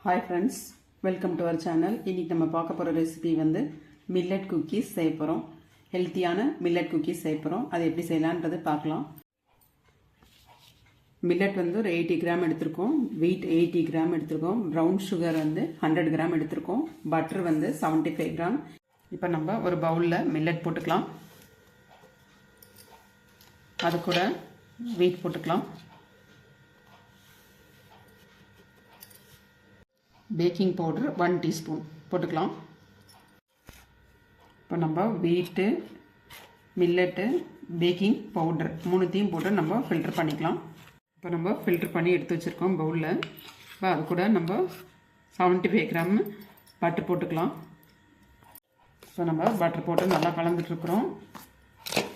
Hi friends, welcome to our channel. இன்னைக்கு நம்ம பார்க்க போற ரெசிபி வந்து millet cookies செய்ய போறோம். ஹெல்தியான millet cookies செய்ய போறோம். அது எப்படி செய்யலாம்ன்றது பார்க்கலாம். millet வந்து ஒரு 80 கிராம் எடுத்துருக்கோம். weight 80 கிராம் எடுத்துருக்கோம். brown sugar வந்து 100 கிராம் எடுத்துருக்கோம். butter வந்து 75 கிராம். இப்போ நம்ம ஒரு பவுல்ல millet போட்டுக்கலாம். அது கூட wheat போட்டுக்கலாம். பேக்கிங் பவுடர் 1 டீஸ்பூன் போட்டுக்கலாம். இப்போ நம்ம வீட்டு மில்லட்டு பேக்கிங் பவுடர் மூணுத்தையும் போட்டு நம்ம ஃபில்டர் பண்ணிக்கலாம். இப்போ நம்ம ஃபில்டர் பண்ணி எடுத்து வச்சுருக்கோம் பவுலில். இப்போ அது கூட நம்ம 75 கிராம் பட்டர் போட்டுக்கலாம். இப்போ நம்ம பட்டர் போட்டு நல்லா கலந்துட்டுருக்குறோம்.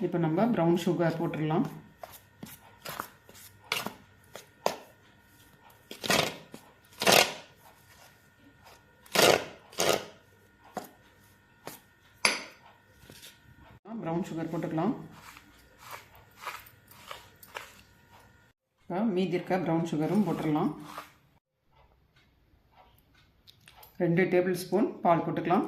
இப்போ நம்ம ப்ரௌன் சுகர் போட்டுடலாம். ப்ரௌன் சுகர் போட்டுக்கலாம். இப்போ மீதி இருக்க ப்ரௌன் சுகரும் போட்டுடலாம். 2 டேபிள் ஸ்பூன் பால் போட்டுக்கலாம்.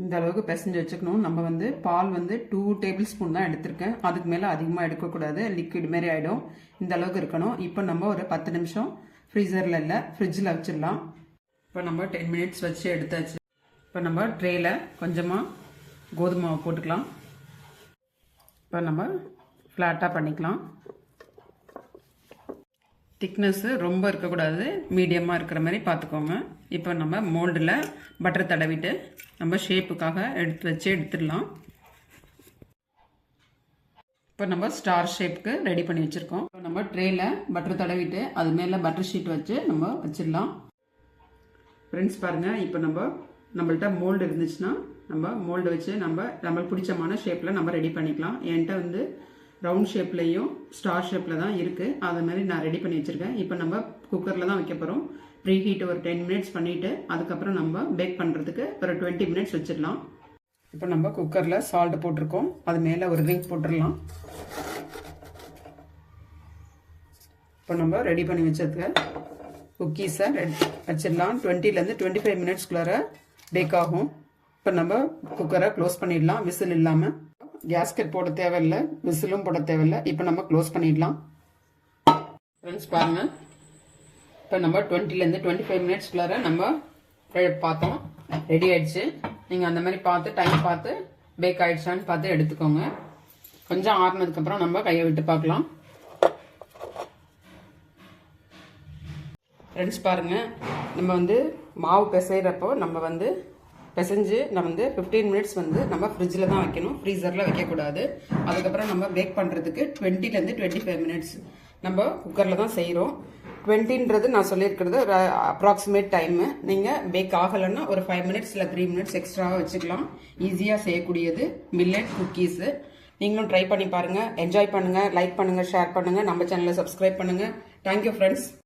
இந்த அளவுக்கு பிசைஞ்சு வச்சுக்கணும். நம்ம வந்து பால் வந்து 2 டேபிள் ஸ்பூன் தான் எடுத்திருக்கேன். அதுக்கு மேலே அதிகமாக எடுக்கக்கூடாது, லிக்விட் மாரி ஆகிடும். இந்த அளவுக்கு இருக்கணும். இப்போ நம்ம ஒரு 10 நிமிஷம் ஃப்ரீசரில் இல்லை ஃப்ரிட்ஜில் வச்சிடலாம். இப்போ நம்ம 10 மினிட்ஸ் வச்சு எடுத்தாச்சு. இப்போ நம்ம ட்ரேயில் கொஞ்சமாக கோதுமை மாவு போட்டுக்கலாம். இப்போ நம்ம ஃப்ளாட்டாக பண்ணிக்கலாம். திக்னஸ்ஸு ரொம்ப இருக்கக்கூடாது, மீடியமாக இருக்கிற மாதிரி பார்த்துக்கோங்க. இப்போ நம்ம மோல்டில் பட்டர் தடவிட்டு நம்ம ஷேப்புக்காக எடுத்துடலாம். இப்போ நம்ம ஸ்டார் ஷேப்புக்கு ரெடி பண்ணி வச்சுருக்கோம். இப்போ நம்ம ட்ரேயில் பட்டர் தடவிட்டு அது மேலே பட்டர் ஷீட் வச்சு நம்ம வச்சிடலாம். ஃப்ரெண்ட்ஸ் பாருங்கள், இப்போ நம்மள்ட்ட மோல்டு இருந்துச்சுன்னா நம்ம மோல்டு வச்சு நம்மளுக்கு பிடிச்சமான ஷேப்பில் நம்ம ரெடி பண்ணிக்கலாம். என்கிட்ட வந்து ரவுண்ட் ஷேப்லேயும் ஸ்டார் ஷேப்பில் தான் இருக்குது. அது மாதிரி நான் ரெடி பண்ணி வச்சுருக்கேன். இப்போ நம்ம குக்கரில் தான் வைக்க போகிறோம். ப்ரீ ஹீட் ஒரு 10 மினிட்ஸ் பண்ணிவிட்டு அதுக்கப்புறம் நம்ம பேக் பண்ணுறதுக்கு ஒரு 20 மினிட்ஸ் வச்சிடலாம். இப்போ நம்ம குக்கரில் சால்ட் போட்டிருக்கோம். அது மேலே ஒரு ரிங் போட்டுடலாம். இப்போ நம்ம ரெடி பண்ணி வச்சதுக்கு குக்கீஸை வச்சிடலாம். 20லேருந்து 25 மினிட்ஸ்குள்ளார பேக் ஆகும். இப்போ நம்ம குக்கரை க்ளோஸ் பண்ணிடலாம். விசில் இல்லாமல். கேஸ்கெட் போட தேவையில்லை, விசிலும் போட தேவையில்லை. இப்போ நம்ம க்ளோஸ் பண்ணிடலாம். ஃப்ரெண்ட்ஸ் பாருங்கள், இப்போ நம்ம 20லேருந்து 25 மினிட்ஸ்குள்ளார நம்ம பார்த்தோம், ரெடி ஆயிடுச்சு. நீங்கள் அந்த மாதிரி பார்த்து டைம் பார்த்து பேக் ஆயிடுச்சான்னு பார்த்து எடுத்துக்கோங்க. கொஞ்சம் ஆறுனதுக்கப்புறம் நம்ம கையை விட்டு பார்க்கலாம். ஃப்ரெண்ட்ஸ் பாருங்கள், நம்ம வந்து மாவு பிசைகிறப்போ நம்ம பிசைஞ்சு 15 மினிட்ஸ் நம்ம ஃப்ரிட்ஜில் தான் வைக்கணும், ஃப்ரீசரில் வைக்கக்கூடாது. அதுக்கப்புறம் நம்ம பேக் பண்ணுறதுக்கு 20லேருந்து 25 மினிட்ஸ் நம்ம குக்கரில் தான் செய்கிறோம். 20ன்றது நான் சொல்லியிருக்கிறது ஒரு அப்ராக்சிமேட் டைமு. நீங்கள் பேக் ஆகலைன்னா ஒரு 5 மினிட்ஸ் இல்லை 3 மினிட்ஸ் எக்ஸ்ட்ராவாக வச்சுக்கலாம். ஈஸியாக செய்யக்கூடியது மில்லட் குக்கீஸு. நீங்களும் ட்ரை பண்ணி பாருங்கள். என்ஜாய் பண்ணுங்கள், லைக் பண்ணுங்கள், ஷேர் பண்ணுங்கள், நம்ம சேனலை சப்ஸ்கிரைப் பண்ணுங்கள். Thank you friends.